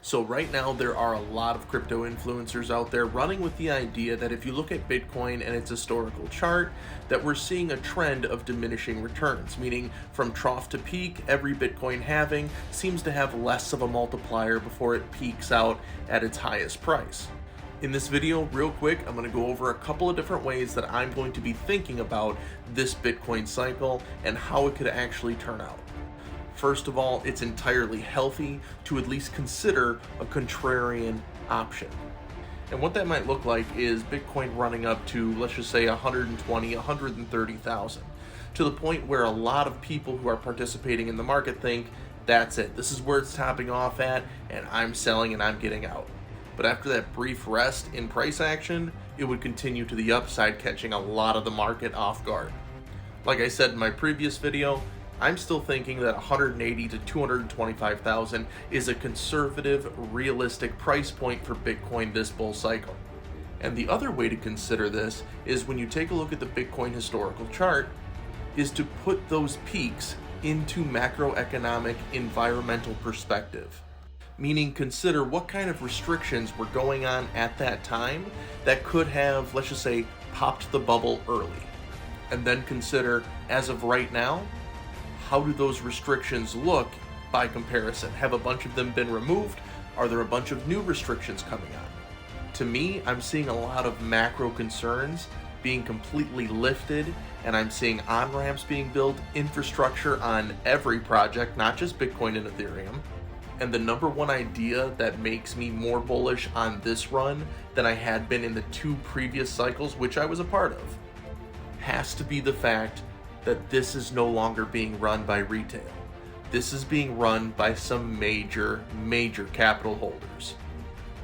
So right now there are a lot of crypto influencers out there running with the idea that if you look at Bitcoin and its historical chart, that we're seeing a trend of diminishing returns, meaning from trough to peak, every Bitcoin halving seems to have less of a multiplier before it peaks out at its highest price. In this video, real quick, I'm going to go over a couple of different ways that I'm going to be thinking about this Bitcoin cycle and how it could actually turn out. First of all, it's entirely healthy to at least consider a contrarian option. And what that might look like is Bitcoin running up to, let's just say, 120, 130,000, to the point where a lot of people who are participating in the market think, that's it, this is where it's topping off at, and I'm selling and I'm getting out. But after that brief rest in price action, it would continue to the upside, catching a lot of the market off guard. Like I said in my previous video, I'm still thinking that 180 to 225,000 is a conservative, realistic price point for Bitcoin this bull cycle. And the other way to consider this is when you take a look at the Bitcoin historical chart, is to put those peaks into macroeconomic environmental perspective. Meaning consider what kind of restrictions were going on at that time that could have, let's just say, popped the bubble early. And then consider, as of right now, how do those restrictions look by comparison? Have a bunch of them been removed? Are there a bunch of new restrictions coming on? To me, I'm seeing a lot of macro concerns being completely lifted, and I'm seeing on-ramps being built, infrastructure on every project, not just Bitcoin and Ethereum. And the number one idea that makes me more bullish on this run than I had been in the two previous cycles, which I was a part of, has to be the fact that this is no longer being run by retail. This is being run by some major capital holders.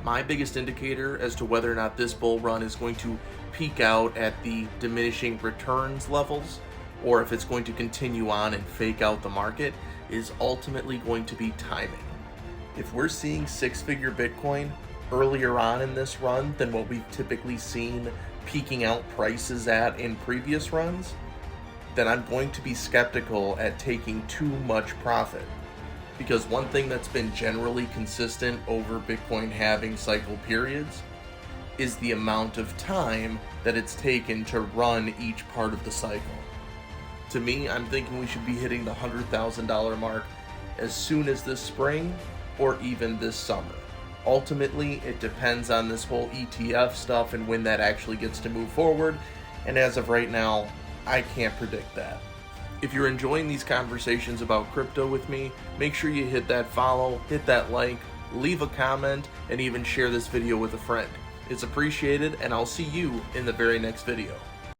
My biggest indicator as to whether or not this bull run is going to peak out at the diminishing returns levels, or if it's going to continue on and fake out the market, is ultimately going to be timing. If we're seeing six-figure Bitcoin earlier on in this run than what we've typically seen peaking out prices at in previous runs, then I'm going to be skeptical at taking too much profit. Because one thing that's been generally consistent over Bitcoin halving cycle periods is the amount of time that it's taken to run each part of the cycle. To me, I'm thinking we should be hitting the $100,000 mark as soon as this spring or even this summer. Ultimately, it depends on this whole ETF stuff and when that actually gets to move forward, and as of right now, I can't predict that. If you're enjoying these conversations about crypto with me, make sure you hit that follow, hit that like, leave a comment, and even share this video with a friend. It's appreciated, and I'll see you in the very next video.